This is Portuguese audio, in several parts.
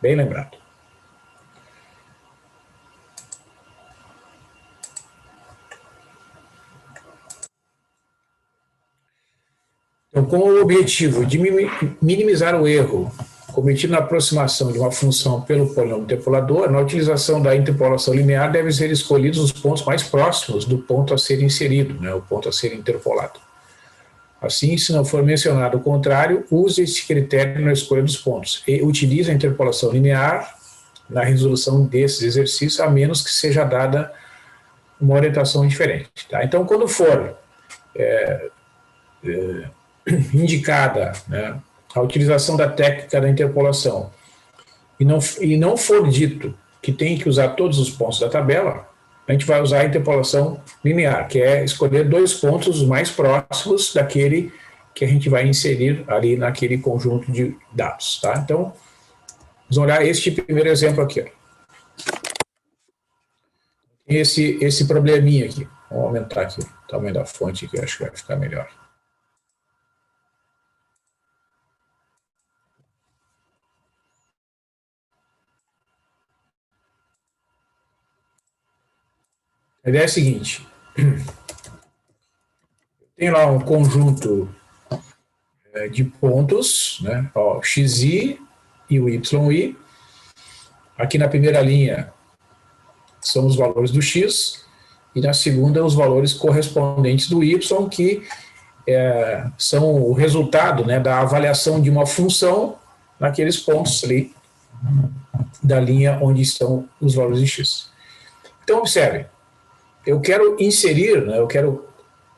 Bem lembrado. Então, com o objetivo de minimizar o erro cometido na aproximação de uma função pelo polinômio interpolador, na utilização da interpolação linear devem ser escolhidos os pontos mais próximos do ponto a ser inserido, né, o ponto a ser interpolado. Assim, se não for mencionado o contrário, use este critério na escolha dos pontos e utilize a interpolação linear na resolução desses exercícios, a menos que seja dada uma orientação diferente. Tá? Então, quando for indicada, né, a utilização da técnica da interpolação e não for dito que tem que usar todos os pontos da tabela, a gente vai usar a interpolação linear, que é escolher dois pontos mais próximos daquele que a gente vai inserir ali naquele conjunto de dados. Tá? Então, vamos olhar este primeiro exemplo aqui. Esse probleminha aqui. Vamos aumentar aqui o tamanho da fonte, que eu acho que vai ficar melhor. A ideia é a seguinte. Tem lá um conjunto de pontos, né? Ó, xi e o yi. Aqui na primeira linha são os valores do x, e na segunda os valores correspondentes do y, que são o resultado, né, da avaliação de uma função naqueles pontos ali da linha onde estão os valores de x. Então, observe, eu quero inserir, né, eu quero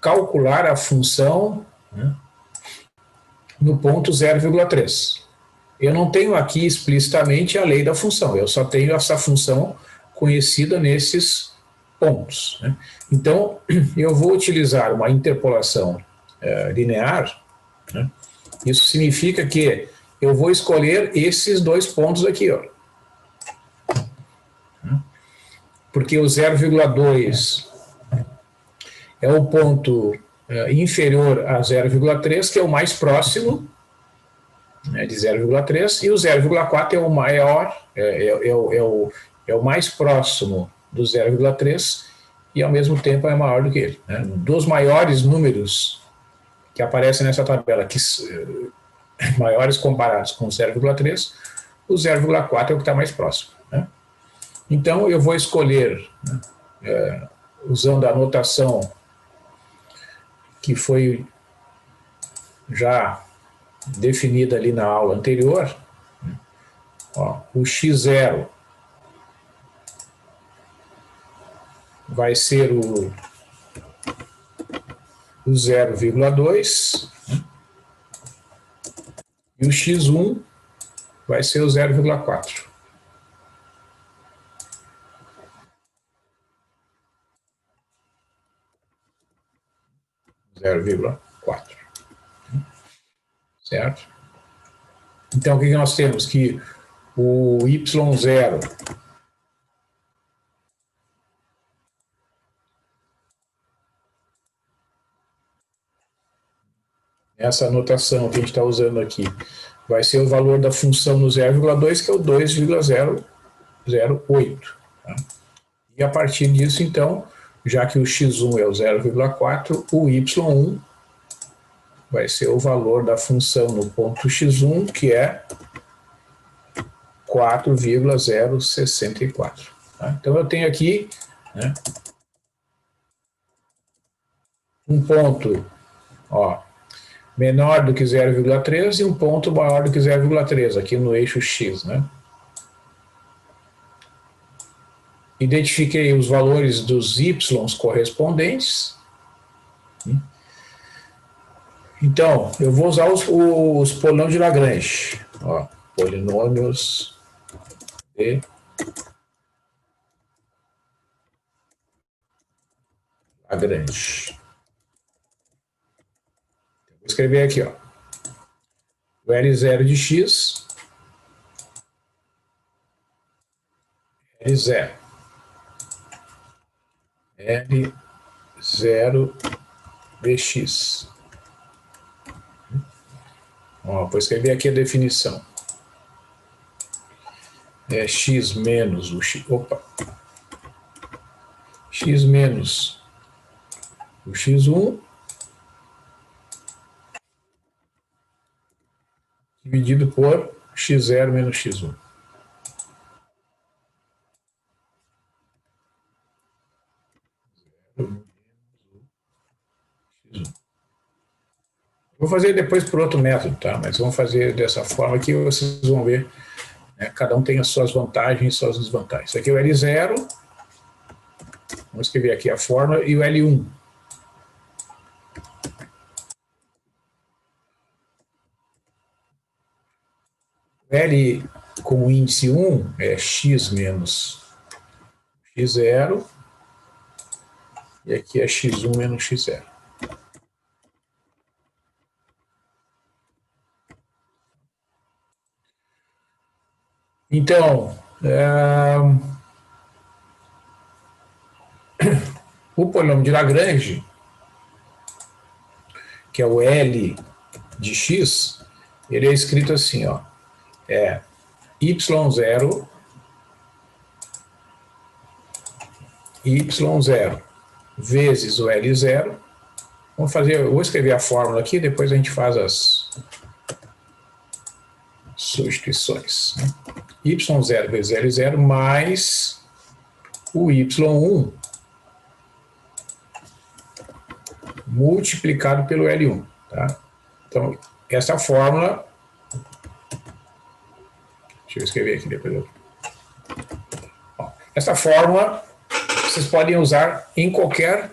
calcular a função, né, no ponto 0,3. Eu não tenho aqui explicitamente a lei da função, eu só tenho essa função conhecida nesses pontos. Né? Então, eu vou utilizar uma interpolação linear, né? Isso significa que eu vou escolher esses dois pontos aqui, ó. Porque o 0,2 é o ponto inferior a 0,3, que é o mais próximo, né, de 0,3, e o 0,4 é o maior, é o mais próximo do 0,3 e ao mesmo tempo é maior do que ele. Né? Dos maiores números que aparecem nessa tabela, maiores comparados com o 0,3, o 0,4 é o que está mais próximo. Né? Então eu vou escolher, né, usando a notação que foi já definida ali na aula anterior, ó, o x0 vai ser o 0,2, né? E o x1 vai ser o 0,4. 0,4. Certo? Então, o que nós temos? Que o y0 essa anotação que a gente está usando aqui vai ser o valor da função no 0,2, que é o 2,008. Tá? E a partir disso, então, já que o x1 é o 0,4, o y1 vai ser o valor da função no ponto x1, que é 4,064. Tá? Então, eu tenho aqui, né, um ponto, ó, menor do que 0,3 e um ponto maior do que 0,3 aqui no eixo x. Né? Identifiquei os valores dos y correspondentes. Então, eu vou usar os polinômios de Lagrange. Ó, polinômios de Lagrange. Vou escrever aqui, ó. O L0 de x, L0. L0 dx. Ó, vou escrever aqui a definição. é x menos o x, x menos o x1 dividido por x0 menos x1. Vou fazer depois por outro método, tá? Mas vamos fazer dessa forma que vocês vão ver, né? Cada um tem as suas vantagens e suas desvantagens. Isso aqui é o L0, vamos escrever aqui a fórmula, e o L1. L com o índice 1 é x menos x0, e aqui é x1 menos x0. Então, o polinômio de Lagrange, que é o L de x, ele é escrito assim, ó, é y0 vezes o L0. Vamos fazer, eu vou escrever a fórmula aqui, depois a gente faz as substituições, né? Y0 vezes L0 mais o Y1 multiplicado pelo L1, tá? Então, essa fórmula, deixa eu escrever aqui depois. Essa fórmula vocês podem usar em qualquer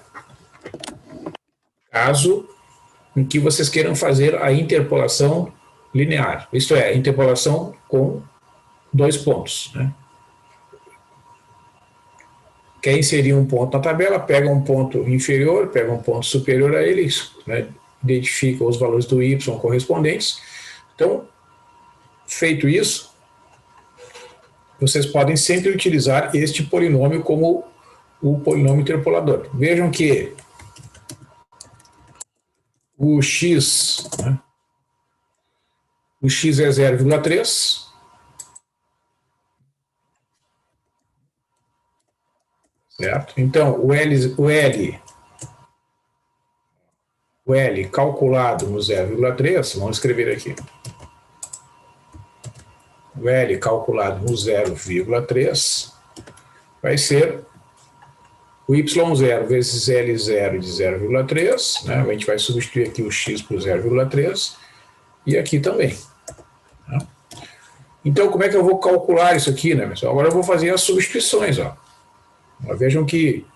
caso em que vocês queiram fazer a interpolação linear, isto é, interpolação com 2 pontos, né? Quer inserir um ponto na tabela, pega um ponto inferior, pega um ponto superior a ele, né? Identifica os valores do y correspondentes. Então, feito isso, vocês podem sempre utilizar este polinômio como o polinômio interpolador. Vejam que o x, né? O x é 0,3, certo? Então, o L calculado no 0,3, vamos escrever aqui. O L calculado no 0,3 vai ser o y0 vezes L0 de 0,3, né? A gente vai substituir aqui o x por 0,3 e aqui também. Tá? Então, como é que eu vou calcular isso aqui, né, pessoal? Agora eu vou fazer as substituições, ó. Vejam que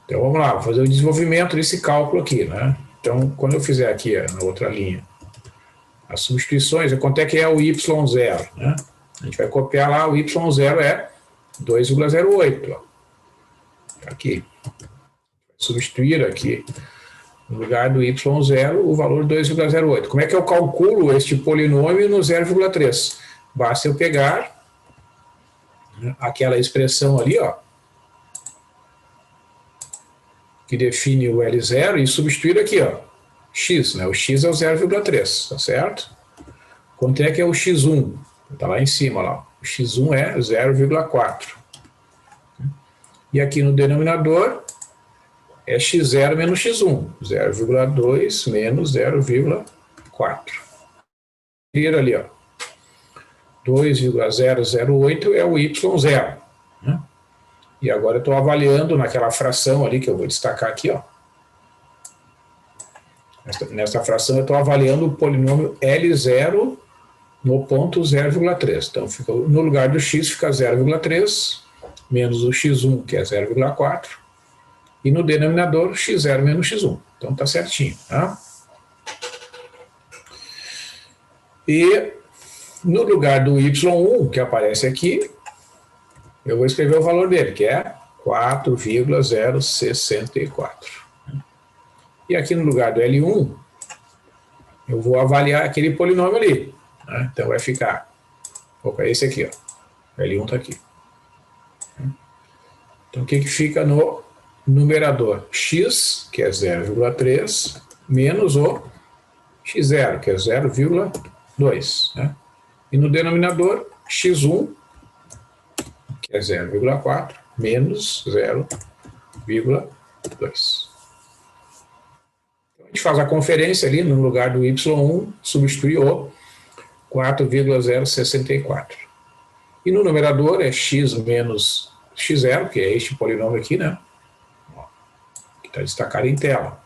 então vamos lá, vou fazer o desenvolvimento desse cálculo aqui, né? Então, quando eu fizer aqui na outra linha as substituições, quanto é que é o y0, né? A gente vai copiar lá, o y0 é 2,08, tá aqui. Substituir aqui no lugar do y0 o valor 2,08. Como é que eu calculo este polinômio no 0,3? Basta eu pegar, né, aquela expressão ali, ó, que define o L0 e substituir aqui, ó, x, né? O x é o 0,3, tá certo? Quanto é que é o x1? Tá lá em cima, lá. O x1 é 0,4. E aqui no denominador é x0 menos x1, 0,2 menos 0,4. E ali, ó, 2,008 é o y0, né? E agora eu estou avaliando naquela fração ali que eu vou destacar aqui, ó. Nessa fração eu estou avaliando o polinômio L0 no ponto 0,3. Então, fica, no lugar do x fica 0,3 menos o x1, que é 0,4, e no denominador x0 menos x1. Então está certinho, tá? E no lugar do y1, que aparece aqui, eu vou escrever o valor dele, que é 4,064. E aqui no lugar do L1, eu vou avaliar aquele polinômio ali, né? Então vai ficar, opa, esse aqui, ó, L1 está aqui. Então o que fica no numerador x, que é 0,3, menos o x0, que é 0,2, né? E no denominador, x1, que é 0,4, menos 0,2. Então, a gente faz a conferência ali, no lugar do y1, substitui o 4,064. E no numerador é x menos x0, que é este polinômio aqui, né? Que está destacado em tela.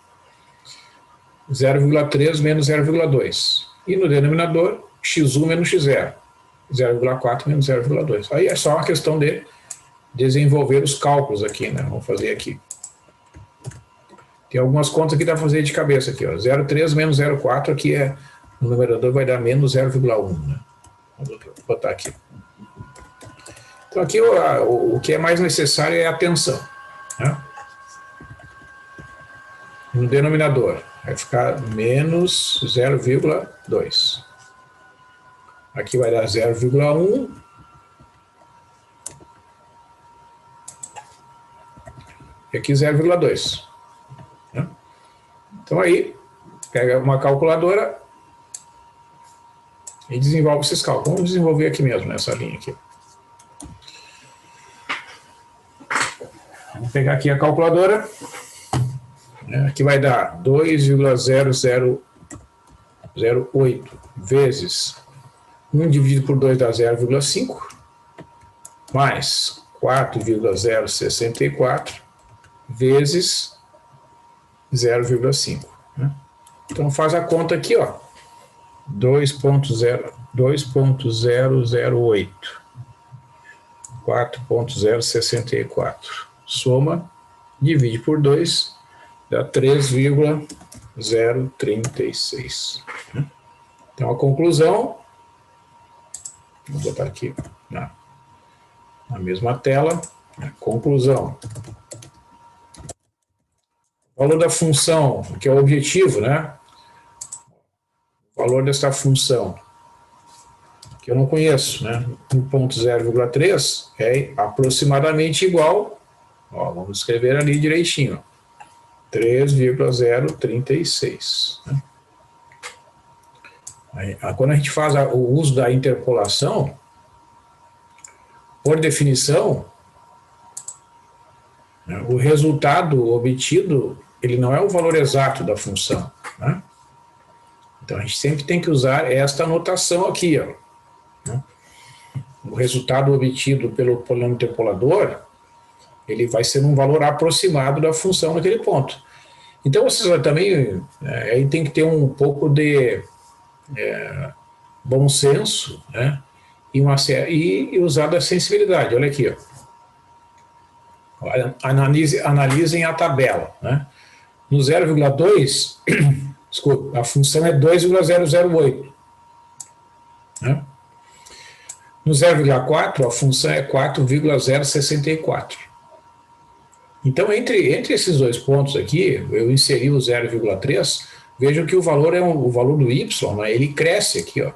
0,3 menos 0,2. E no denominador, x1 menos x0. 0,4 menos 0,2. Aí é só uma questão de desenvolver os cálculos aqui, né? Vamos fazer aqui. Tem algumas contas que dá para fazer de cabeça aqui, ó. 0,3 menos 0,4 aqui é, no numerador vai dar menos 0,1, né? Vamos botar aqui. Então aqui o que é mais necessário é a tensão, né? No denominador vai ficar menos 0,2. Aqui vai dar 0,1. E aqui 0,2. Né? Então aí, pega uma calculadora e desenvolve esses cálculos. Vamos desenvolver aqui mesmo, nessa linha aqui. Vamos pegar aqui a calculadora. Aqui vai dar 2,0008 vezes 1 dividido por 2 dá 0,5, mais 4,064 vezes 0,5. Né? Então faz a conta aqui, ó. 2,008, 4,064. Soma, divide por 2, dá 3,036. Então a conclusão, vou botar aqui na mesma tela, a conclusão. O valor da função, que é o objetivo, né? O valor desta função, que eu não conheço, né? 1,0,3 é aproximadamente igual, ó, vamos escrever ali direitinho, 3,036. Né? Quando a gente faz o uso da interpolação, por definição, né, o resultado obtido, ele não é o valor exato da função. Né? Então a gente sempre tem que usar esta notação aqui, ó. Né? O resultado obtido pelo polinômio interpolador, ele vai ser um valor aproximado da função naquele ponto. Então vocês também aí tem que ter um pouco de bom senso, né? E usar da sensibilidade. Olha aqui, ó. Analisem a tabela. Né? No 0,2, desculpa, a função é 2,008. Né? No 0,4, a função é 4,064. Então, entre esses dois pontos aqui, eu inseri o 0,3, vejam que o valor é o valor do y, né? Ele cresce aqui, ó.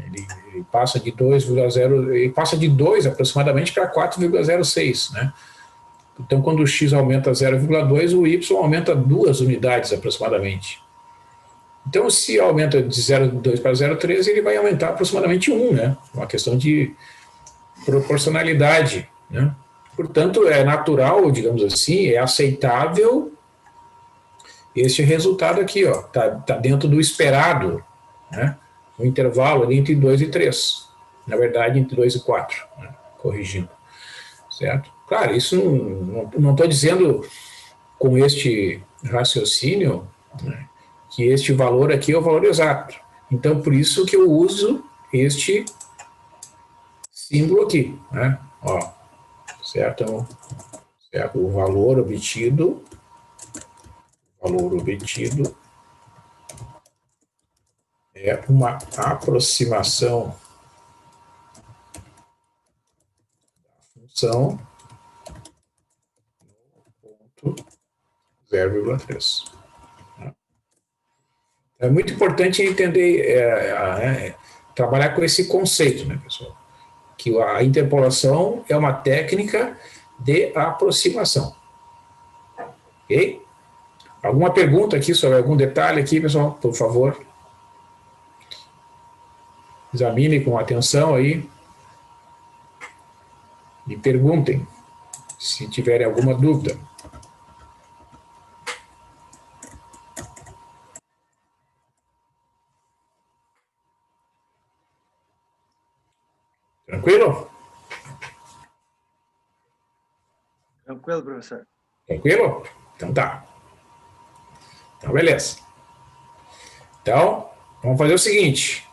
Ele passa de 2,0, ele passa de 2 aproximadamente para 4,06, né? Então, quando o x aumenta 0,2, o y aumenta 2 unidades aproximadamente. Então, se aumenta de 0,2 para 0,3, ele vai aumentar aproximadamente 1, né? Uma questão de proporcionalidade, né? Portanto, é natural, digamos assim, é aceitável este resultado aqui, ó, tá dentro do esperado, né? Um intervalo ali entre 2 e 3. Na verdade, entre 2 e 4, né? Corrigindo. Certo? Claro, isso não estou dizendo com este raciocínio, né, que este valor aqui é o valor exato. Então, por isso que eu uso este símbolo aqui, né? Ó, certo? O valor obtido é uma aproximação da função no ponto 0,3. É muito importante entender, trabalhar com esse conceito, né, pessoal? Que a interpolação é uma técnica de aproximação. Ok? Alguma pergunta aqui sobre algum detalhe aqui, pessoal? Por favor, examine com atenção aí e perguntem se tiverem alguma dúvida. Tranquilo? Tranquilo, professor. Tranquilo? Então tá. Então, beleza. Então, vamos fazer o seguinte.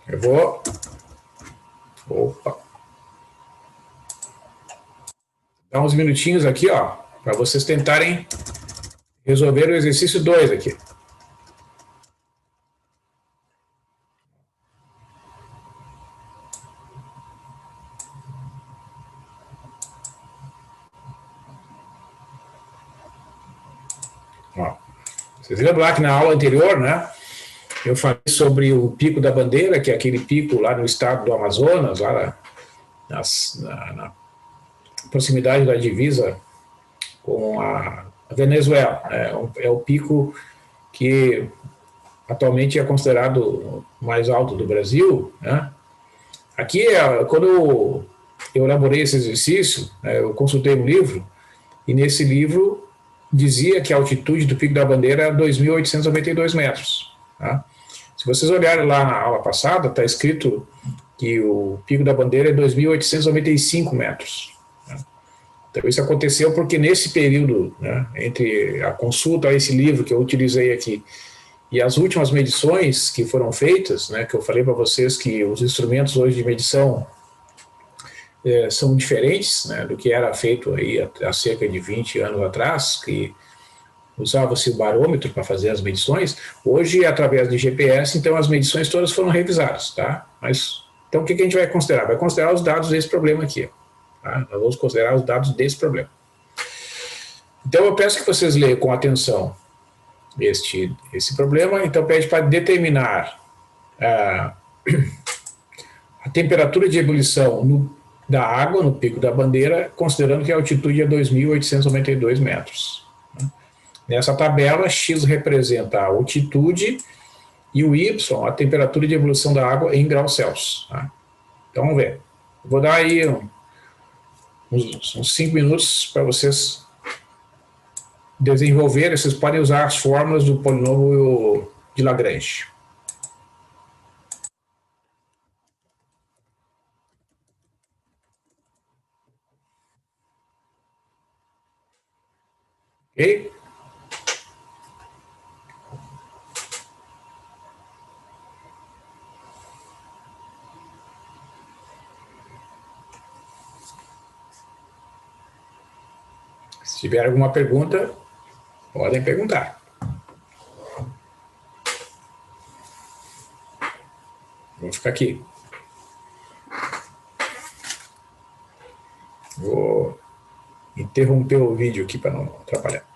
Eu vou... Opa. Dar uns minutinhos aqui, ó, para vocês tentarem resolver o exercício 2 aqui. Ó, vocês lembram lá que na aula anterior, né, eu falei sobre o Pico da Bandeira, que é aquele pico lá no estado do Amazonas, lá na proximidade da divisa com a Venezuela. É o pico que atualmente é considerado o mais alto do Brasil, né? Aqui, quando eu elaborei esse exercício, eu consultei um livro, e nesse livro dizia que a altitude do Pico da Bandeira é 2.892 metros. Tá? Se vocês olharem lá na aula passada, está escrito que o Pico da Bandeira é 2.895 metros. Né? Então, isso aconteceu porque nesse período, né, entre a consulta a esse livro que eu utilizei aqui e as últimas medições que foram feitas, né, que eu falei para vocês que os instrumentos hoje de medição são diferentes, né, do que era feito aí há cerca de 20 anos atrás, que usava-se o barômetro para fazer as medições. Hoje, através de GPS, então as medições todas foram revisadas, tá? Mas, então, o que a gente vai considerar? Vai considerar os dados desse problema aqui, tá? Nós vamos considerar os dados desse problema. Então, eu peço que vocês leiam com atenção esse problema. Então, pede para determinar a temperatura de ebulição da água no Pico da Bandeira, considerando que a altitude é 2.892 metros. Nessa tabela, X representa a altitude e o Y, a temperatura de ebulição da água em graus Celsius. Tá? Então, vamos ver. Vou dar aí uns 5 minutos para vocês desenvolverem. Vocês podem usar as fórmulas do polinômio de Lagrange. Ok? Se tiver alguma pergunta, podem perguntar. Vou ficar aqui. Vou interromper o vídeo aqui para não atrapalhar.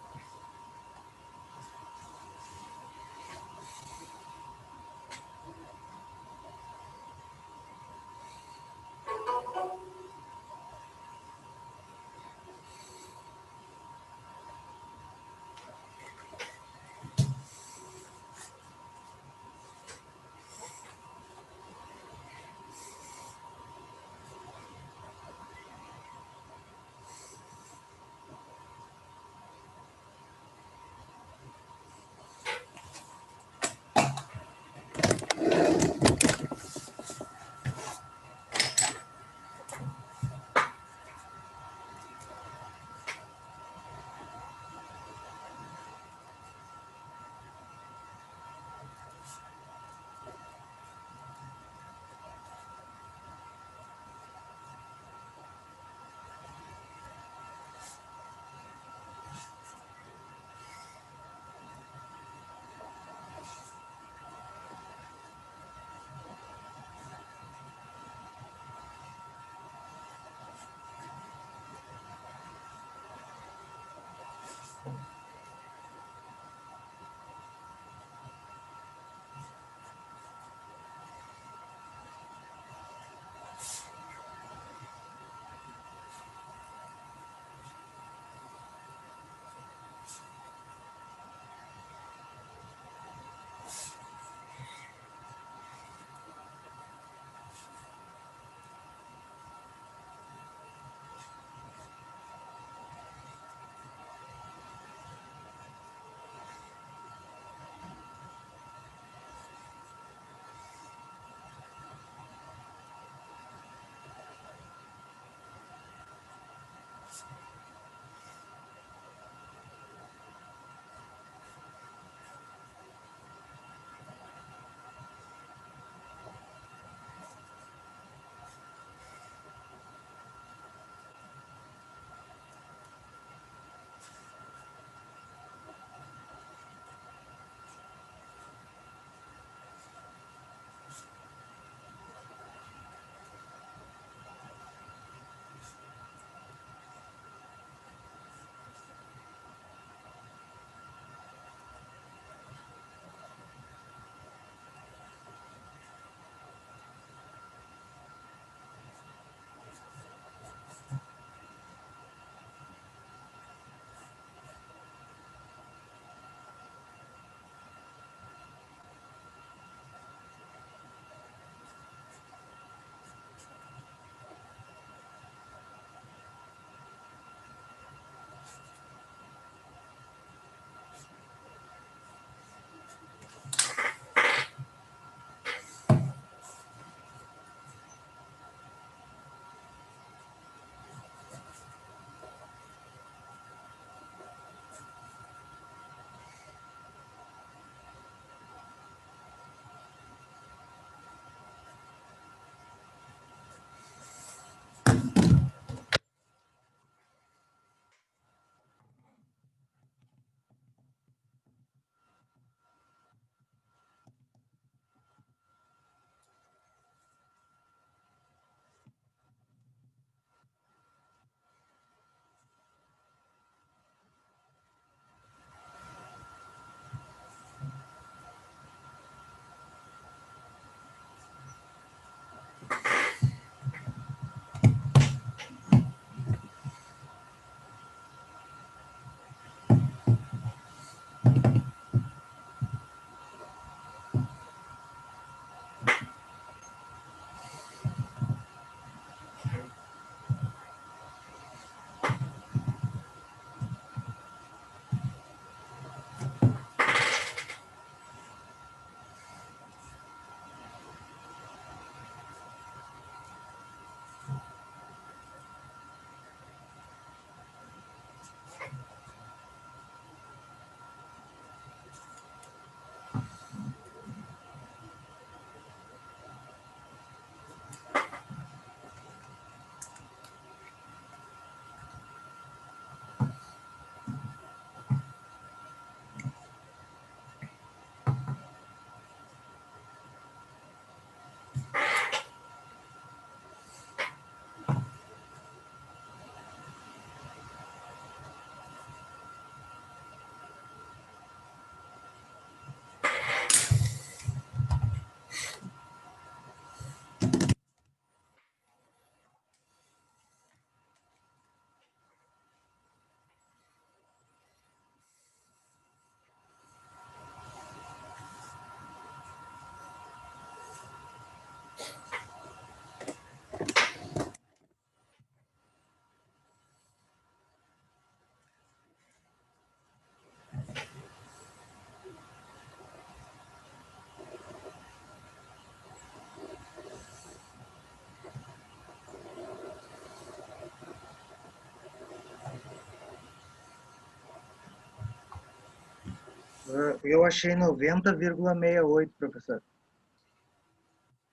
Eu achei 90,68, professor.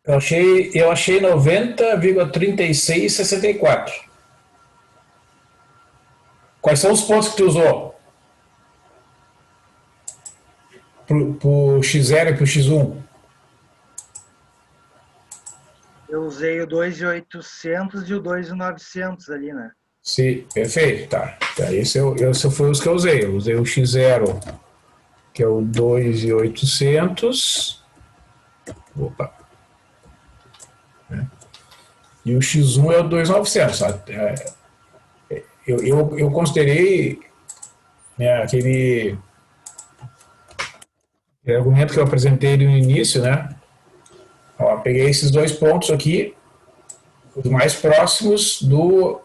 Eu achei 90,3664. Quais são os pontos que tu usou? Pro X0 e pro X1? Eu usei o 2.800 e o 2.900 ali, né? Sim, perfeito, tá. Esse foi os que eu usei. Eu usei o X0, que é o 2.800. Opa. E o X1 é o 2.900. Eu considerei, né, aquele argumento que eu apresentei no início, né? Ó, peguei esses dois pontos aqui, os mais próximos do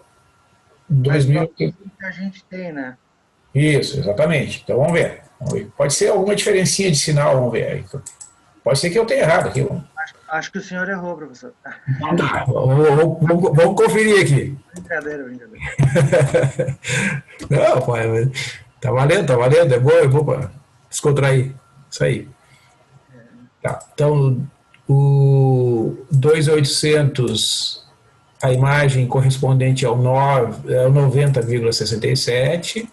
2000. Que a gente tem, né? Isso, exatamente. Então vamos ver. Pode ser alguma diferencinha de sinal, vamos ver aí. Pode ser que eu tenha errado aqui. Acho que o senhor errou, professor. Não dá. Vamos conferir aqui. Brincadeira. Não, pai, tá valendo. É bom para descontrair. Isso aí. Tá. Então, o 2.800, a imagem correspondente ao 90,67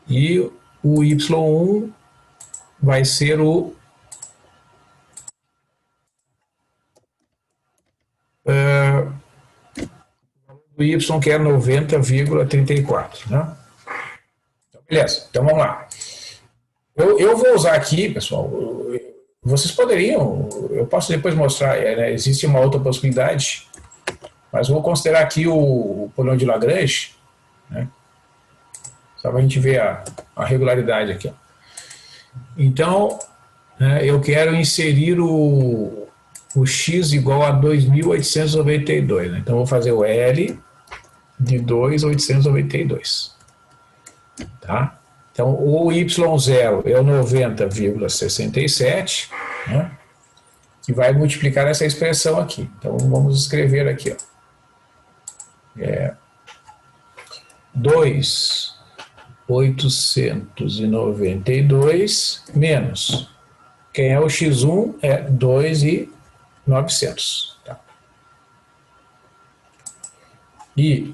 e o Y1 vai ser o Y, que é 90,34, né? Beleza, então vamos lá. Eu vou usar aqui, pessoal, vocês poderiam, eu posso depois mostrar, né, existe uma outra possibilidade, mas vou considerar aqui o polinomial de Lagrange, né, só para a gente ver a regularidade aqui. Ó. Então, né, eu quero inserir o x igual a 2.892, né? Então vou fazer o L de 2.892, tá? Então o Y0 é o 90,67, né? Que vai multiplicar essa expressão aqui. Então vamos escrever aqui, ó. 2.892 menos, quem é o X1 é 2.900. Tá? E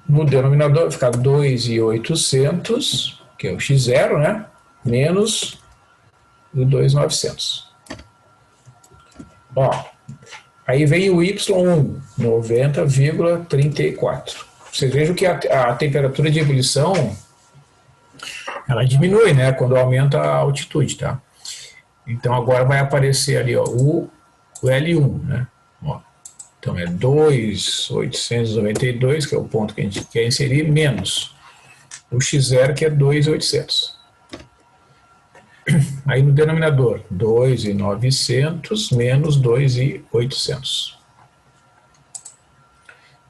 no denominador vai ficar 2.800, que é o X0, né? Menos o 2.900. Ó, aí vem o Y1, 90,34. Vocês vejam que a temperatura de ebulição ela diminui, né? Quando aumenta a altitude, tá? Então agora vai aparecer ali, ó, o L1, né? Ó, então é 2.892, que é o ponto que a gente quer inserir, menos o X0, que é 2.800. Aí no denominador, 2.900 menos 2.800.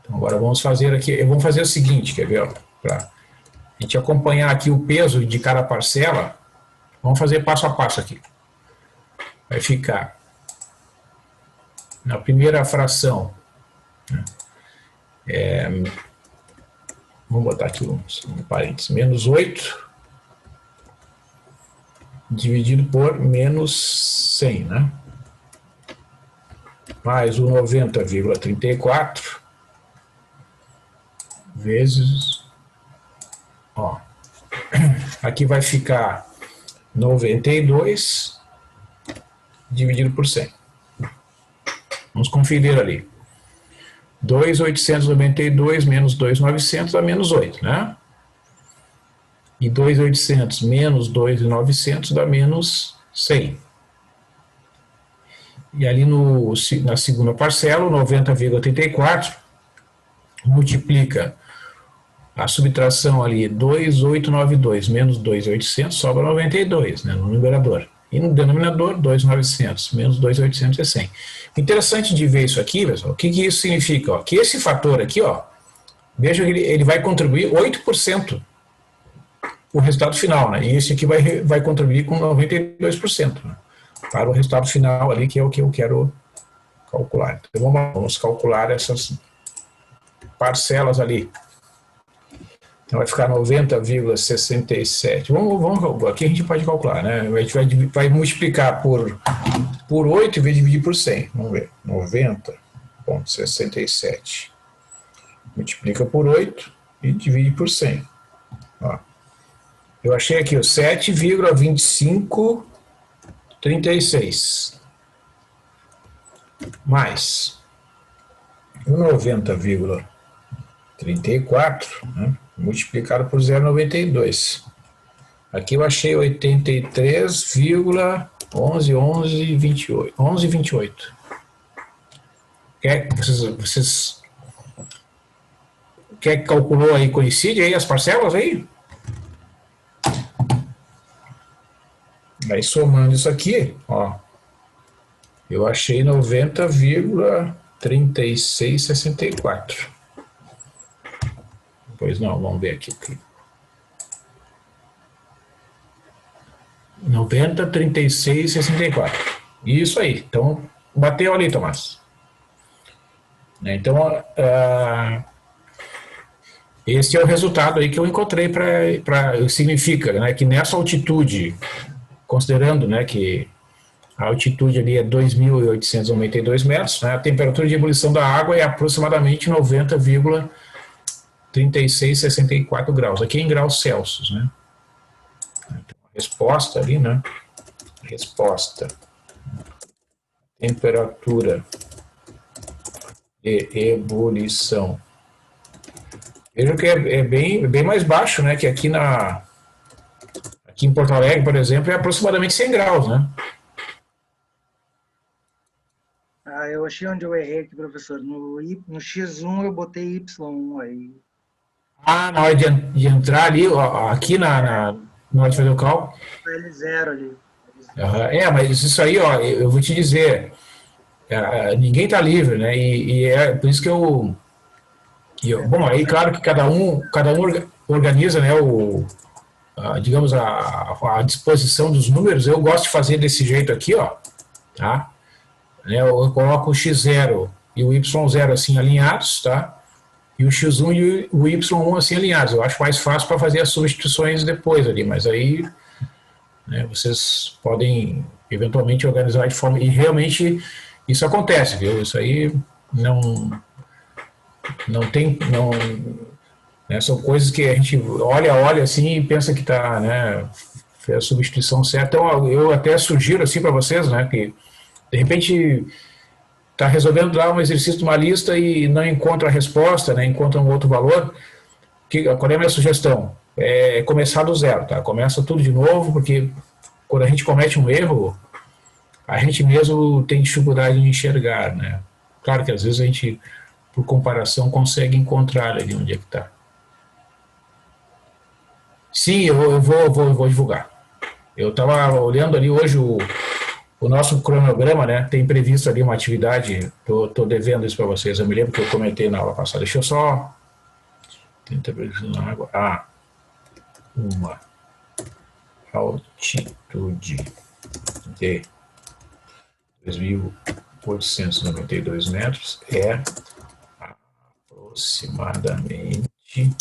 Então agora vamos fazer aqui, vamos fazer o seguinte, quer ver, para a gente acompanhar aqui o peso de cada parcela, vamos fazer passo a passo aqui. Vai ficar na primeira fração, vamos botar aqui um parênteses, menos 8 dividido por menos 100, né? Mais o 90,34 vezes, ó, aqui vai ficar 92 dividido por 100. Vamos conferir ali. 2.892 menos 2.900 dá menos 8, né? E 2.800 menos 2.900 dá menos 100. E ali na segunda parcela, o 90,34 multiplica a subtração ali, 2.892 menos 2.800 sobra 92, né, no numerador. E no denominador, 2.900 menos 2.800 é 100. O interessante de ver isso aqui, pessoal, o que isso significa? Ó, que esse fator aqui, ó, veja que ele vai contribuir 8% o resultado final, né? E esse aqui vai contribuir com 92%, né, para o resultado final ali, que é o que eu quero calcular. Então vamos calcular essas parcelas ali. Então vai ficar 90,67. Vamos, aqui a gente pode calcular, né? A gente vai multiplicar por 8 e vai dividir por 100. Vamos ver. 90,67. Multiplica por 8 e divide por 100. Ó. Eu achei aqui o 7,2536 mais o 90,34, né, multiplicado por 0,92. Aqui eu achei 83,1128. Vocês quer que calculou aí, coincide aí as parcelas aí? Aí somando isso aqui, ó, eu achei 90,3664. Pois não, vamos ver aqui. 90,3664. Isso aí. Então, bateu ali, Tomás. Então, esse é o resultado aí que eu encontrei significa, né, que nessa altitude, considerando, né, que a altitude ali é 2.892 metros, né, a temperatura de ebulição da água é aproximadamente 90,3664 graus, aqui em graus Celsius, né. Então, a resposta ali, né, resposta, temperatura de ebulição. Veja que é bem mais baixo, né, que aqui em Porto Alegre, por exemplo, é aproximadamente 100 graus, né? Eu achei onde eu errei aqui, professor. No X1 eu botei Y1 aí. Na hora de entrar ali, ó, aqui na hora de fazer o cálculo. L0 ali. Mas isso aí, ó, eu vou te dizer, ninguém está livre, né? E é por isso que bom, aí claro que cada um organiza, né, digamos, a disposição dos números. Eu gosto de fazer desse jeito aqui, ó, tá? Eu coloco o x0 e o y0 assim alinhados, tá? E o x1 e o y1 assim alinhados. Eu acho mais fácil para fazer as substituições depois ali, mas aí, né, vocês podem eventualmente organizar de forma... E realmente isso acontece, viu? Isso aí não tem... né, são coisas que a gente olha assim e pensa que está, né, fez a substituição certa. Então eu até sugiro assim para vocês, né, que de repente está resolvendo lá um exercício de uma lista e não encontra a resposta, né, encontra um outro valor. Qual é a minha sugestão? É começar do zero, tá? Começa tudo de novo, porque quando a gente comete um erro, a gente mesmo tem dificuldade em enxergar, né? Claro que às vezes a gente, por comparação, consegue encontrar ali onde é que está. Sim, eu vou divulgar. Eu estava olhando ali hoje o nosso cronograma, né? Tem previsto ali uma atividade, tô devendo isso para vocês, eu me lembro que eu comentei na aula passada. Deixa eu só... uma altitude de 2.892 metros é aproximadamente...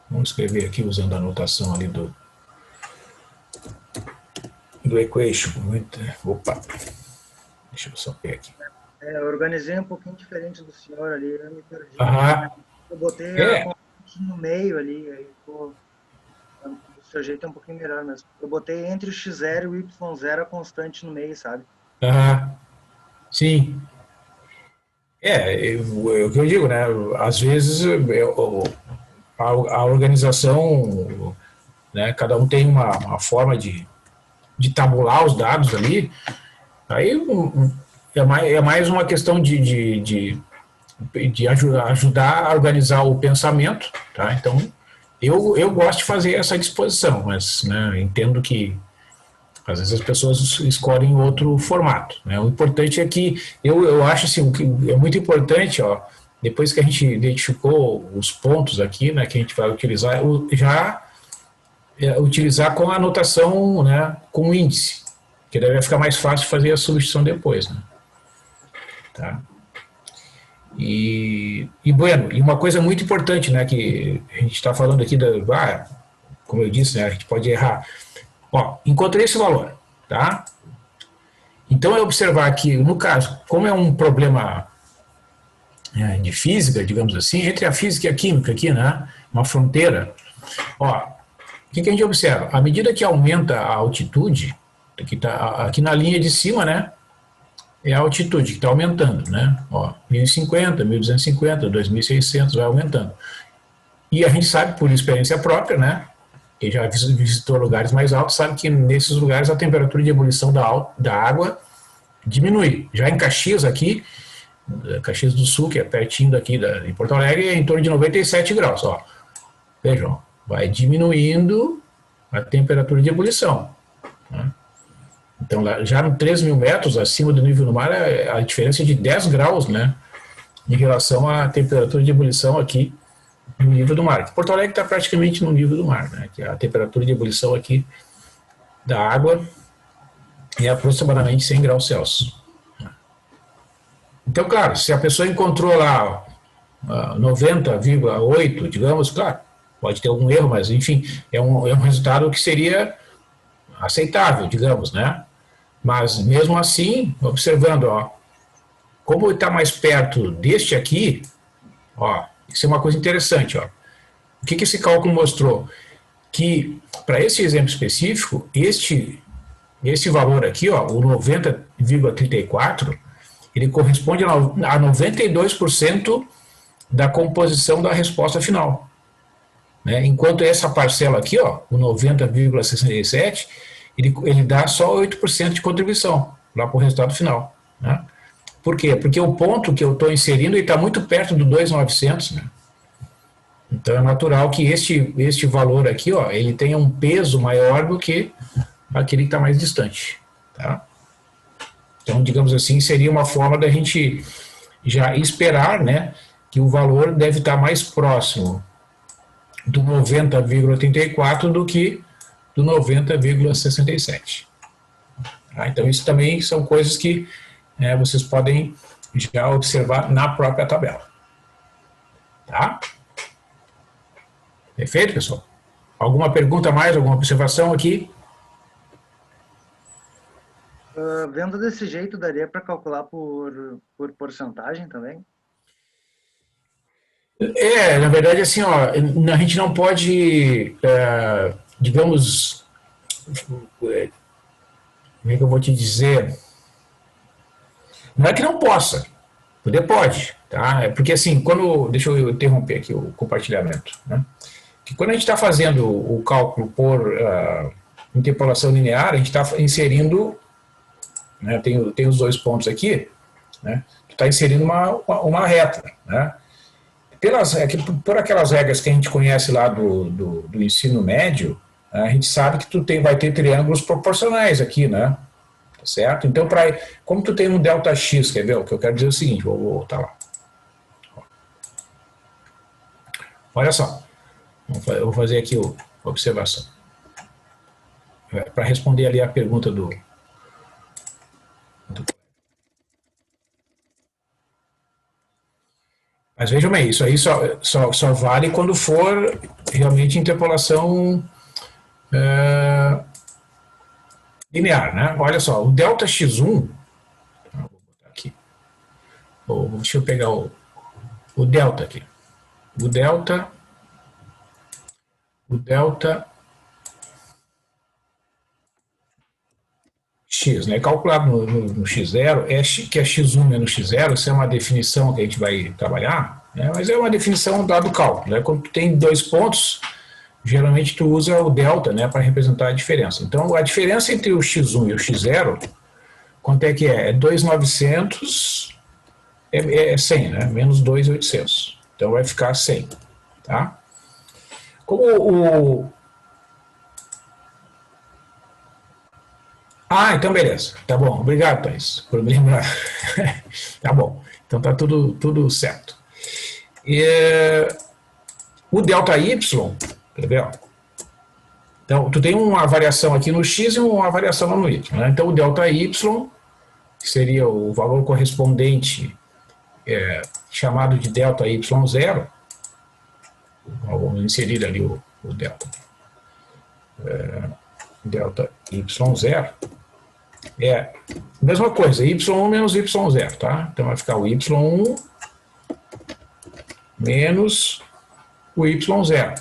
vamos escrever aqui usando a anotação ali do equation. Opa, deixa eu só ver aqui. Eu organizei um pouquinho diferente do senhor ali, eu me perdi. Eu botei a constante no meio ali, aí ficou... O seu jeito é um pouquinho melhor mesmo. Eu botei entre o x0 e o y0 a constante no meio, sabe? Sim. O que eu digo, né? Às vezes a organização, né, cada um tem uma forma de tabular os dados ali, aí é mais uma questão de ajudar a organizar o pensamento, tá? Então, eu gosto de fazer essa disposição, mas, né, entendo que às vezes as pessoas escolhem outro formato, né? O importante é que, eu acho assim, o que é muito importante, ó, depois que a gente identificou os pontos aqui, né, que a gente vai utilizar, utilizar com a anotação, né, com o índice, que daí vai ficar mais fácil fazer a substituição depois, né? Tá? Bueno, e uma coisa muito importante, né, que a gente está falando aqui, como eu disse, né, a gente pode errar. Ó, encontrei esse valor, tá? Então é observar que, no caso, como é um problema de física, digamos assim, entre a física e a química aqui, né, uma fronteira, ó, o que a gente observa? À medida que aumenta a altitude, aqui na linha de cima, né, é a altitude que está aumentando, né? Ó, 1050, 1250, 2600, vai aumentando. E a gente sabe, por experiência própria, né? Quem já visitou lugares mais altos sabe que nesses lugares a temperatura de ebulição da água diminui. Já em Caxias aqui, Caxias do Sul, que é pertinho daqui de Porto Alegre, é em torno de 97 graus. Ó. Vejam, vai diminuindo a temperatura de ebulição. Né? Então, já no 3.000 metros acima do nível do mar, a diferença é de 10 graus, né, em relação à temperatura de ebulição aqui no nível do mar. Porto Alegre está praticamente no nível do mar, né, que a temperatura de ebulição aqui da água é aproximadamente 100 graus Celsius. Então, claro, se a pessoa encontrou lá 90,8, digamos, claro, pode ter algum erro, mas, enfim, é um resultado que seria aceitável, digamos, né? Mas, mesmo assim, observando, ó, como está mais perto deste aqui, ó, isso é uma coisa interessante, ó. O que esse cálculo mostrou? Que, para esse exemplo específico, esse valor aqui, ó, o 90,34, ele corresponde a 92% da composição da resposta final. Né? Enquanto essa parcela aqui, ó, o 90,67, ele dá só 8% de contribuição lá para o resultado final. Né? Por quê? Porque o ponto que eu estou inserindo está muito perto do 2.900, né? Então é natural que este valor aqui, ó, ele tenha um peso maior do que aquele que está mais distante. Tá? Então, digamos assim, seria uma forma da gente já esperar, né, que o valor deve estar mais próximo do 90,84 do que do 90,67. Tá? Então, isso também são coisas que vocês podem já observar na própria tabela. Tá? Perfeito, pessoal? Alguma pergunta a mais, alguma observação aqui? Vendo desse jeito, daria para calcular por porcentagem também? Na verdade, assim, ó, a gente não pode, digamos, como é que eu vou te dizer? Não é que não possa, poder pode, tá? Porque assim, deixa eu interromper aqui o compartilhamento, né? Que quando a gente está fazendo o cálculo por interpolação linear, a gente está inserindo, né, tem os dois pontos aqui, né? Tu está inserindo uma reta, né? Por aquelas regras que a gente conhece lá do ensino médio, a gente sabe que vai ter triângulos proporcionais aqui, né? Tá certo? Então, como tu tem um delta x, quer ver? O que eu quero dizer é o seguinte, vou voltar lá. Olha só, eu vou fazer aqui a observação. Para responder ali a pergunta do Mas vejam bem, isso aí só vale quando for realmente interpolação linear, né? Olha só, o delta x1, vou botar aqui, deixa eu pegar o delta aqui. O delta x, né? Calculado no x0, que é x1 menos x0, isso é uma definição que a gente vai trabalhar, né? Mas é uma definição dado o cálculo, né? Quando tu tem dois pontos, geralmente tu usa o delta, né, para representar a diferença. Então, a diferença entre o x1 e o x0, quanto é que é? É 2.900, é 100, né? Menos 2.800. Então, vai ficar 100, tá? Então beleza. Tá bom. Obrigado, Thaís, por me lembrar. Tá bom. Então tá tudo certo. O delta y, quer ver? Então, tu tem uma variação aqui no x e uma variação lá no y, né? Então, o delta y, que seria o valor correspondente chamado de delta Y0. Vamos inserir ali o delta. Delta Y0 é a mesma coisa, Y1 menos Y0, tá? Então vai ficar o Y1 menos o Y0.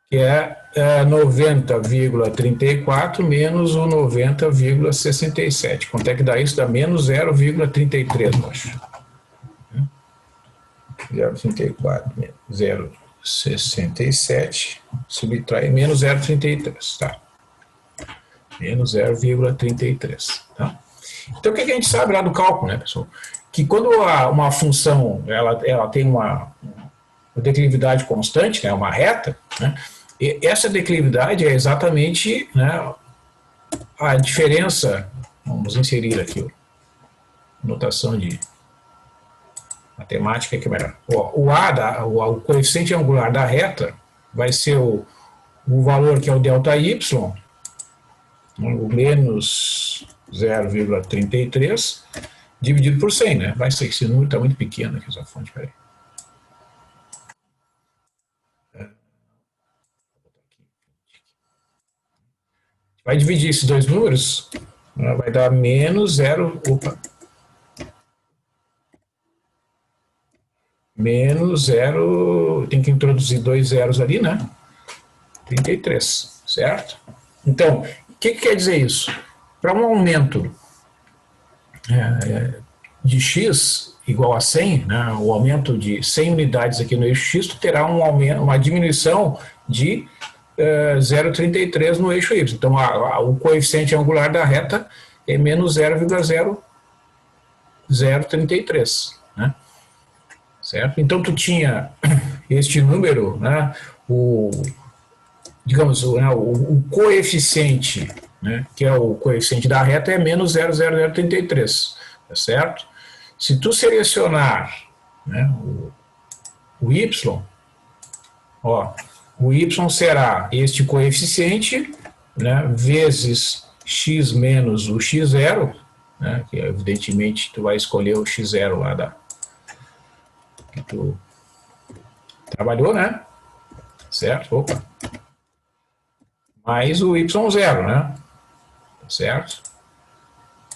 Que é 90,34 menos o 90,67. Quanto é que dá isso? Dá menos 0,33, eu acho. 0,34 menos 0,67 subtrai menos 0,33, tá? Menos 0,33, tá? Então, o que a gente sabe lá do cálculo, né, pessoal? Que quando uma função ela tem uma declividade constante, né, uma reta, né, e essa declividade é exatamente, né, a diferença. Vamos inserir aqui notação de matemática que é melhor. O coeficiente angular da reta vai ser o valor que é o delta y, o menos 0,33 dividido por 100, né? Vai ser que esse número está muito pequeno aqui, essa fonte, peraí. Vai dividir esses dois números, vai dar menos 0, menos 0, tem que introduzir dois zeros ali, né? 33, certo? Então, o que quer dizer isso? Para um aumento de x igual a 100, né, o aumento de 100 unidades aqui no eixo x, tu terá uma diminuição de 0,33 no eixo y. Então, o coeficiente angular da reta é menos 0,033, né? Certo? Então, tu tinha este número, né, digamos, o coeficiente, né, que é o coeficiente da reta, é menos 0,0033, tá certo? Se tu selecionar, né, o y, ó, o y será este coeficiente, né, vezes x menos o x0, né, que evidentemente tu vai escolher o x0 lá que tu trabalhou, né? Certo? Opa. Mais o y0, né? Certo?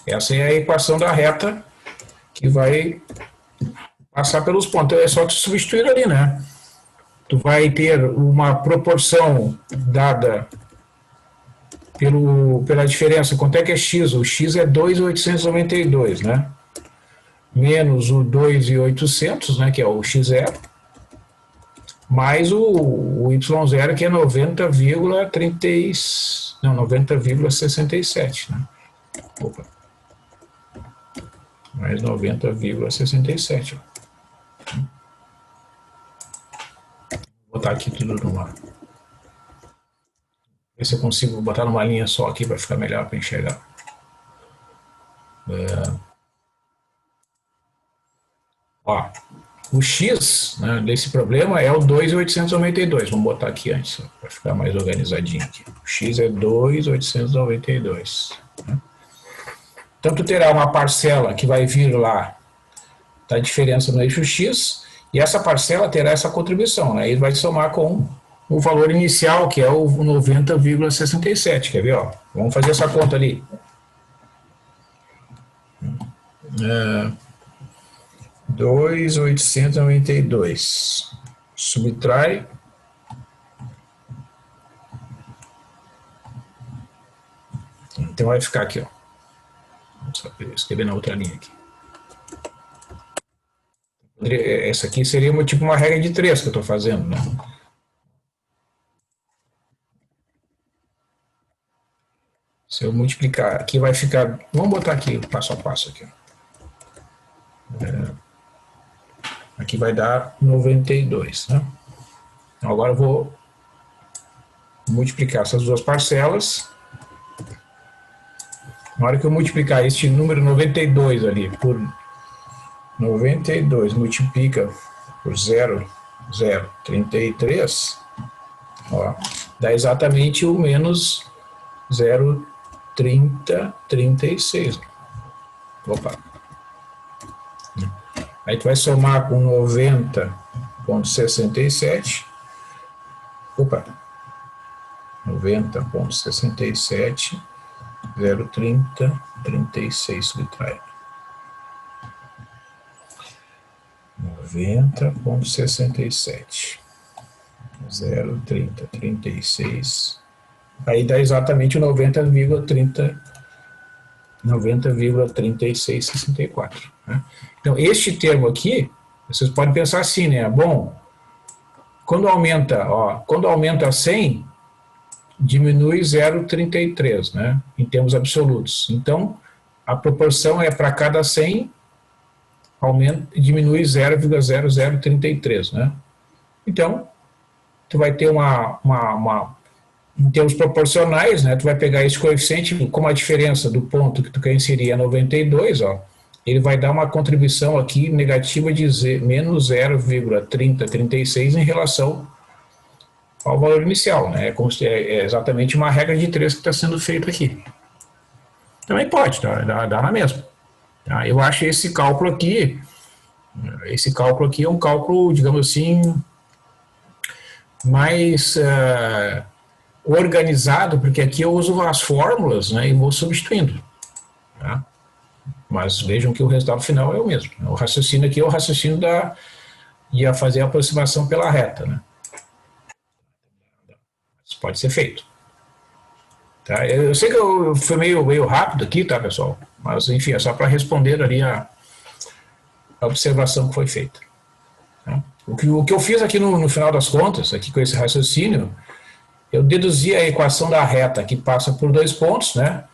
Essa é a equação da reta que vai passar pelos pontos. É só tu substituir ali, né? Tu vai ter uma proporção dada pela diferença. Quanto é que é x? O x é 2,892, né? Menos o 2,800, né, que é o x0, mais o y0, que é 90,67, né? Opa. Mais 90,67. Vou botar aqui tudo numa. Ver se eu consigo botar numa linha só aqui para ficar melhor para enxergar. Ó, o x, né, desse problema é o 2,892. Vamos botar aqui antes, para ficar mais organizadinho aqui. O x é 2,892. Né? Então, tu terá uma parcela que vai vir lá da diferença no eixo x, e essa parcela terá essa contribuição, né? Ele vai somar com o valor inicial, que é o 90,67. Quer ver? Ó? Vamos fazer essa conta ali. 2,892 subtrai então vai ficar aqui, ó. Vamos escrever na outra linha aqui. Essa aqui seria tipo uma regra de 3 que eu estou fazendo, né? Se eu multiplicar aqui vai ficar, vamos botar aqui passo a passo aqui, aqui vai dar 92, né? Então agora eu vou multiplicar essas duas parcelas. Na hora que eu multiplicar este número 92 ali por 92, multiplica por 0,033, ó, dá exatamente o menos 0,033. 30,36. Opa. Aí tu vai somar com 90,67. Opa. 90,67. 0,30, 36 subtrai. 90,67. 0,30, 36. Aí dá exatamente 90,3664. Né? Então, este termo aqui, vocês podem pensar assim, né? Bom, quando aumenta 100, diminui 0,33, né? Em termos absolutos. Então, a proporção é para cada 100, diminui 0,0033, né? Então, tu vai ter em termos proporcionais, né, tu vai pegar esse coeficiente, como a diferença do ponto que tu quer inserir é 92, ó, ele vai dar uma contribuição aqui negativa de menos 0,3036 em relação ao valor inicial, né? É exatamente uma regra de 3 que está sendo feita aqui. Também pode, dá na mesma. Tá? Eu acho esse cálculo aqui é um cálculo, digamos assim, mais organizado, porque aqui eu uso as fórmulas, né, e vou substituindo. Tá? Mas vejam que o resultado final é o mesmo. O raciocínio aqui é o raciocínio de fazer a aproximação pela reta. Né? Isso pode ser feito. Tá? Eu sei que eu fui meio rápido aqui, tá, pessoal? Mas, enfim, é só para responder ali a observação que foi feita. Tá? O que eu fiz aqui no final das contas, aqui com esse raciocínio, eu deduzi a equação da reta que passa por 2 pontos, né?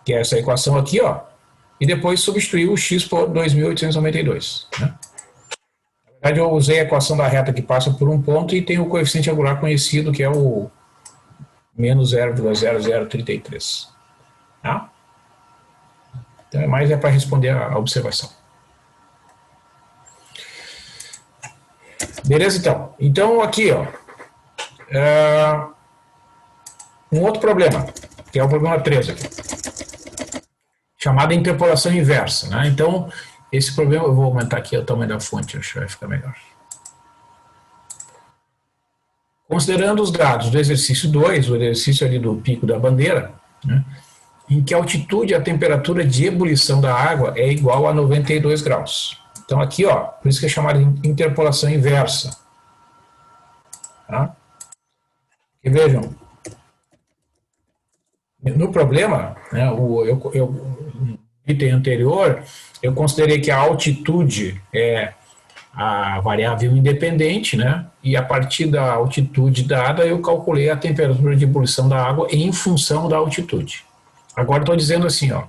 Que é essa equação aqui, ó. E depois substituí o x por 2.892. Né? Na verdade, eu usei a equação da reta que passa por um ponto e tem o coeficiente angular conhecido, que é o menos 0,0033. Tá? Então, é para responder a observação. Beleza, então? Então, aqui, ó. Um outro problema, que é o problema 3 aqui, chamado interpolação inversa. Né? Então, esse problema, eu vou aumentar aqui o tamanho da fonte, acho que vai ficar melhor. Considerando os dados do exercício 2, o exercício ali do pico da bandeira, né, em que a altitude e a temperatura de ebulição da água é igual a 92 graus. Então, aqui, ó, por isso que é chamado de interpolação inversa. Tá? E vejam, no problema, né, no item anterior, eu considerei que a altitude é a variável independente, né, e a partir da altitude dada eu calculei a temperatura de ebulição da água em função da altitude. Agora estou dizendo assim, ó,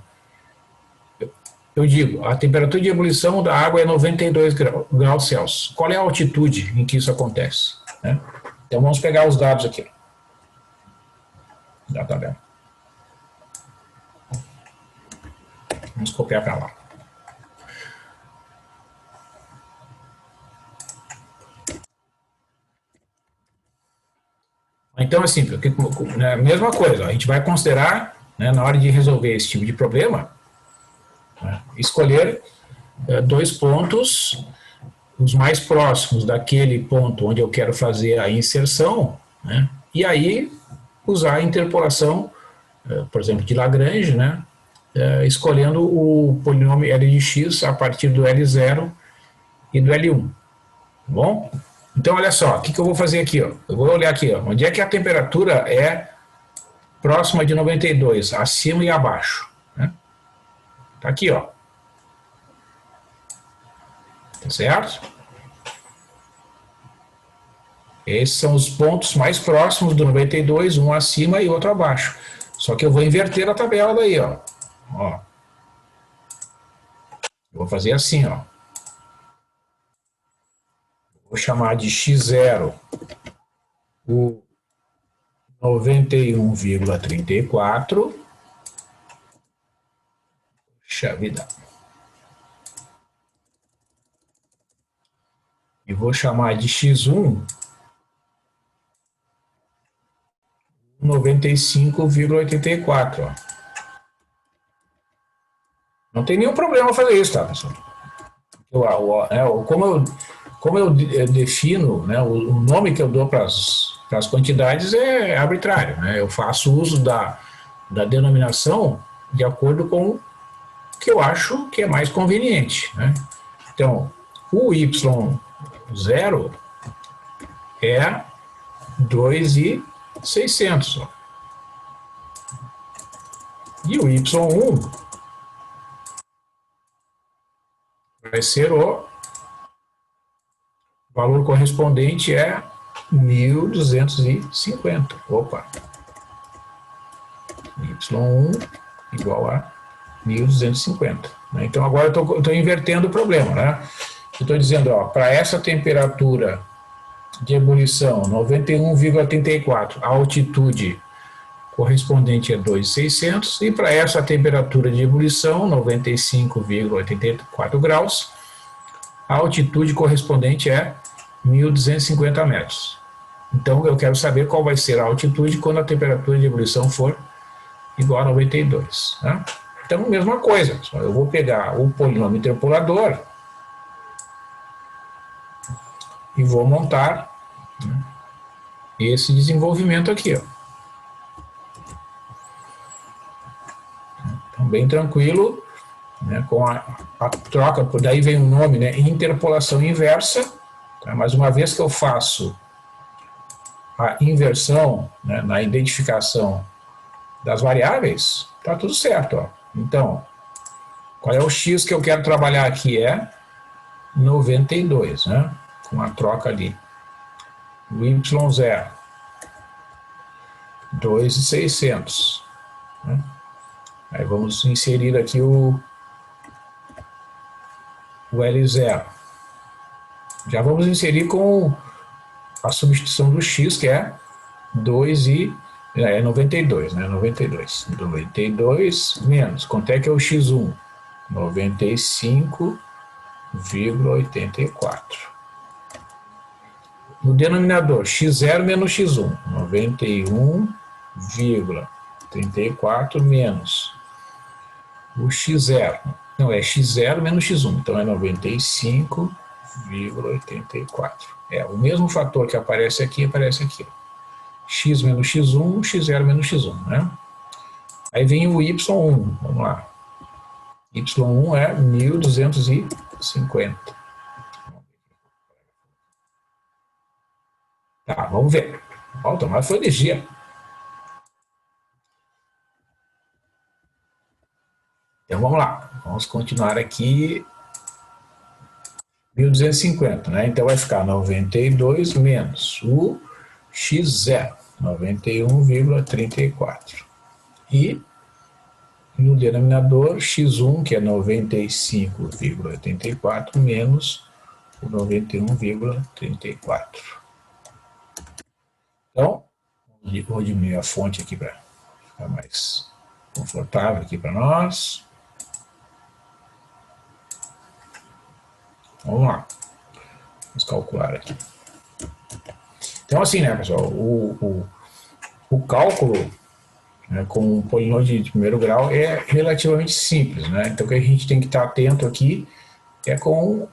eu digo, a temperatura de ebulição da água é 92 graus Celsius. Qual é a altitude em que isso acontece? Né? Então vamos pegar os dados aqui. Da tabela. Vamos copiar para lá. Então, assim, a mesma coisa, a gente vai considerar, né, na hora de resolver esse tipo de problema, né, escolher 2 pontos, os mais próximos daquele ponto onde eu quero fazer a inserção, né, e aí usar a interpolação, por exemplo, de Lagrange, né, escolhendo o polinômio L de x a partir do L0 e do L1. Tá bom? Então, olha só, o que eu vou fazer aqui? Ó? Eu vou olhar aqui, ó, onde é que a temperatura é próxima de 92, acima e abaixo. Né? Tá aqui, ó. Tá certo? Esses são os pontos mais próximos do 92, um acima e outro abaixo. Só que eu vou inverter a tabela daí, ó. Ó. Eu vou fazer assim, ó. Vou chamar de x0 o 91,34. Puxa vida. E vou chamar de x1 95,84. Não tem nenhum problema fazer isso, tá, pessoal? Como eu defino, né, o nome que eu dou para as quantidades é arbitrário, né? Eu faço uso da denominação de acordo com o que eu acho que é mais conveniente, né? Então, o Y0 é 2.600. E o Y1 vai ser o valor correspondente é 1.250. Opa! Y1 igual a 1.250. Né? Então agora eu estou invertendo o problema, né? Eu estou dizendo, para essa temperatura de ebulição, 91,34, a altitude correspondente é 2.600, e para essa temperatura de ebulição, 95,84 graus, a altitude correspondente é 1.250 metros. Então eu quero saber qual vai ser a altitude quando a temperatura de ebulição for igual a 92. Né? Então, mesma coisa, eu vou pegar o polinômio interpolador e vou montar, né, esse desenvolvimento aqui. Ó. Então, bem tranquilo, né, com a troca, daí vem o nome, né, interpolação inversa. Tá? Mas uma vez que eu faço a inversão, né, na identificação das variáveis, tá tudo certo. Ó. Então, qual é o x que eu quero trabalhar aqui? É 92, né? Com a troca ali. O y0, 2.600. Né? Aí vamos inserir aqui o L0. Já vamos inserir com a substituição do x, que é 92, né? 92 menos. Quanto é que é o x1? 95,84. No denominador, x0 menos x1. 91,34 menos o x0. Não, é x0 menos x1. Então é 95,84. É o mesmo fator que aparece aqui, aparece aqui. X menos x1, x0 menos x1, né? Aí vem o y1, vamos lá. Y1 é 1.250. Tá, vamos ver. Ó, tomara foi ligeiro. Então vamos lá. Vamos continuar aqui. 1.250, né? Então vai ficar 92 menos o x0, 91,34. E no denominador, x1, que é 95,84, menos o 91,34. Então, vou diminuir a fonte aqui para ficar mais confortável aqui para nós. Vamos lá. Vamos calcular aqui. Então, assim, né, pessoal, o cálculo, né, com o polinômio de primeiro grau é relativamente simples, né? Então, o que a gente tem que estar atento aqui é com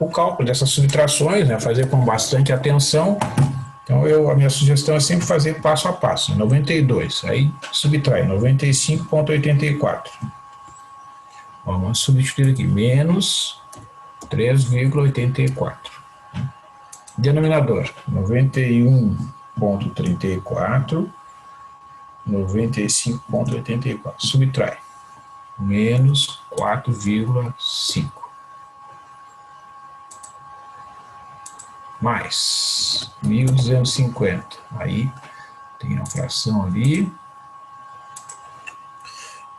o cálculo dessas subtrações, né? Fazer com bastante atenção. Então, a minha sugestão é sempre fazer passo a passo. 92, aí subtrai 95,84. Vamos substituir aqui, menos 3,84. Denominador, 91,34, 95,84. Subtrai, menos 4,5. Mais 1.250. Aí tem a fração ali.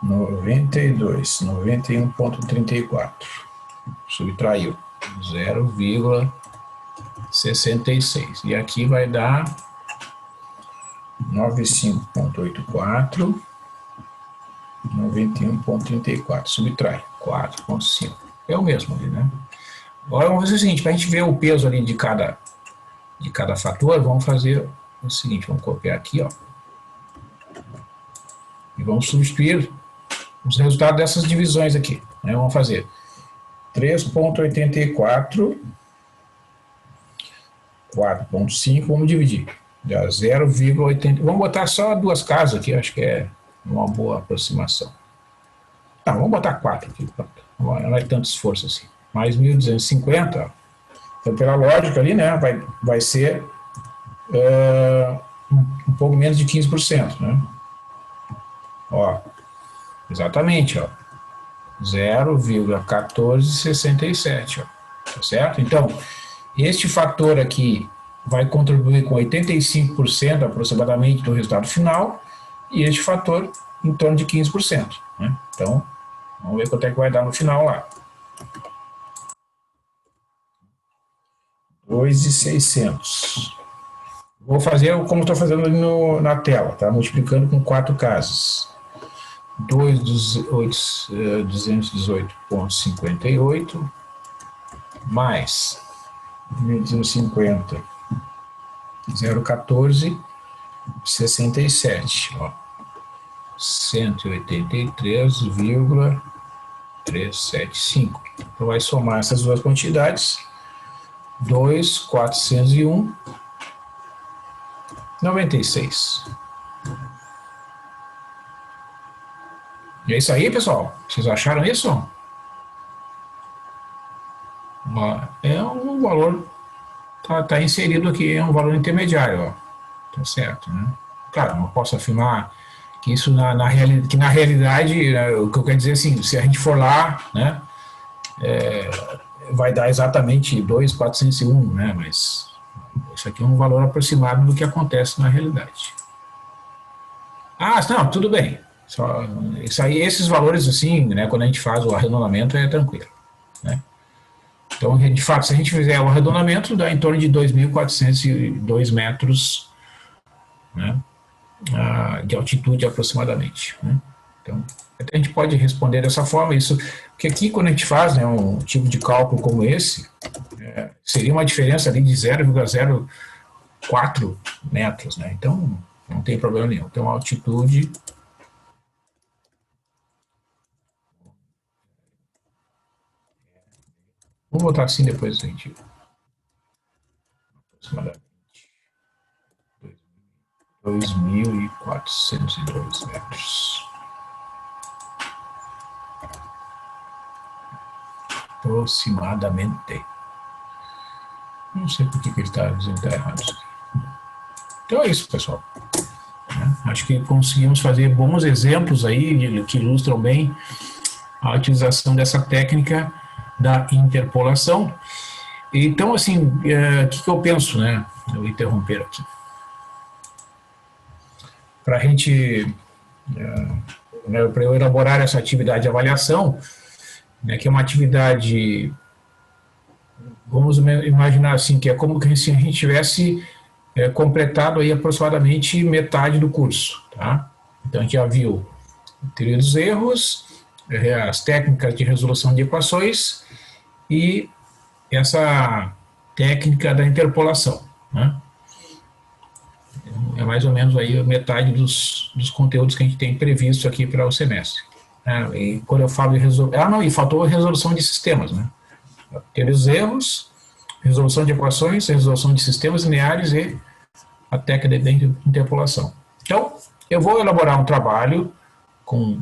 92, 91,34. Subtraiu 0,66. E aqui vai dar 95,84, 91,34. Subtrai 4,5. É o mesmo ali, né? Agora vamos fazer o seguinte, para a gente ver o peso ali de cada fator, vamos fazer o seguinte, vamos copiar aqui, ó. E vamos substituir os resultados dessas divisões aqui, né? Vamos fazer 3,84, 4,5, vamos dividir. Dá 0,80. Vamos botar só duas casas aqui, acho que é uma boa aproximação. Tá, vamos botar 4 aqui, pronto. Não é tanto esforço assim. Mais 1.250, ó. Então, pela lógica ali, né, vai ser um pouco menos de 15%, né? Ó, exatamente, ó. 0,1467, ó. Tá certo? Então, este fator aqui vai contribuir com 85% aproximadamente do resultado final e este fator em torno de 15%, né? Então, vamos ver quanto é que vai dar no final lá. 2.600. Vou fazer como estou fazendo ali na tela, tá? Multiplicando com 4 casas. 218,58 mais 1.250, 0,1467, ó. 183,375. Então vai somar essas duas quantidades. 2.401,96. E é isso aí, pessoal. Vocês acharam isso? É um valor, tá inserido aqui, é um valor intermediário, ó. Tá certo, né? Claro, não posso afirmar que isso na realidade, o que eu quero dizer assim, se a gente for lá, né, vai dar exatamente 2.401, né, mas isso aqui é um valor aproximado do que acontece na realidade. Ah, não, tudo bem. Isso aí, esses valores assim, né, quando a gente faz o arredondamento é tranquilo, né? Então, de fato, se a gente fizer o arredondamento, dá em torno de 2.402 metros, né, de altitude aproximadamente, né? Então, a gente pode responder dessa forma, isso, porque aqui quando a gente faz, né, um tipo de cálculo como esse, seria uma diferença ali de 0,04 metros, né? Então, não tem problema nenhum. Então, a altitude... Vamos botar assim depois, gente. Aproximadamente 2.402 metros. Aproximadamente. Não sei por que ele está dizendo que está errado isso aqui. Então é isso, pessoal. Acho que conseguimos fazer bons exemplos aí que ilustram bem a utilização dessa técnica da interpolação. Então, assim, o que eu penso, né? Eu vou interromper aqui. Para a gente, para eu elaborar essa atividade de avaliação, né, que é uma atividade, vamos imaginar assim, que é como se a gente tivesse completado aí aproximadamente metade do curso, tá? Então, a gente já viu a teoria dos erros, as técnicas de resolução de equações e essa técnica da interpolação, né? É mais ou menos aí metade dos conteúdos que a gente tem previsto aqui para o semestre. E quando eu falo de resolução... e faltou a resolução de sistemas, né? Teoria dos erros, resolução de equações, resolução de sistemas lineares e a técnica de interpolação. Então, eu vou elaborar um trabalho com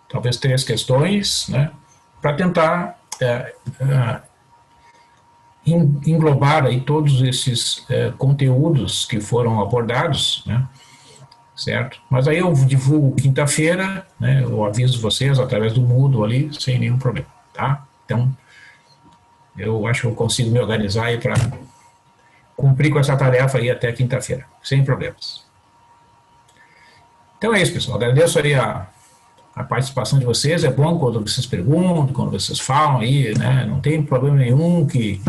talvez 3 questões, né, para tentar englobar aí todos esses conteúdos que foram abordados, né, certo? Mas aí eu divulgo quinta-feira, né, eu aviso vocês através do Moodle ali, sem nenhum problema, tá? Então, eu acho que eu consigo me organizar aí para cumprir com essa tarefa aí até quinta-feira, sem problemas. Então é isso, pessoal. Agradeço aí a participação de vocês. É bom quando vocês perguntam, quando vocês falam aí, né? Não tem problema nenhum que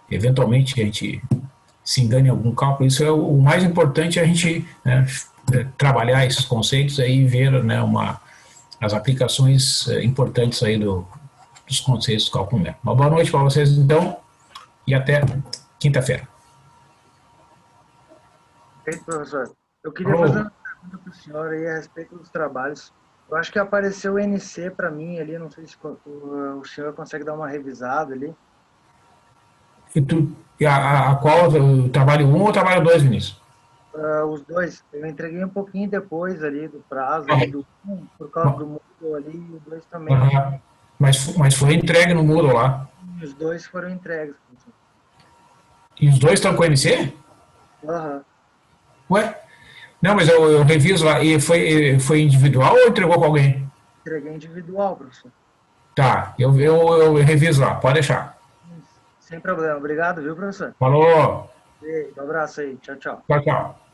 eventualmente a gente se engane em algum cálculo. Isso é o mais importante, é a gente, né, trabalhar esses conceitos aí e ver, né, as aplicações importantes aí dos conceitos do cálculo numérico. Uma boa noite para vocês, então, e até quinta-feira. Perfeito, professor. Eu queria fazer uma pergunta para o senhor aí a respeito dos trabalhos. Eu acho que apareceu o NC para mim ali, não sei se o senhor consegue dar uma revisada ali. A qual? O trabalho um ou o trabalho 2, Vinícius? Os dois. Eu entreguei um pouquinho depois ali do prazo ali do 1, por causa do Moodle ali, e o 2 também. Mas foi entregue no Moodle lá. Os dois foram entregues. E os dois estão com MC? Aham. Ué? Não, mas eu reviso lá. E foi individual ou entregou com alguém? Entreguei individual, professor. Tá, eu reviso lá, pode deixar. Sem problema. Obrigado, viu, professor? Falou, Um abraço aí. Tchau, tchau. tchau, tchau.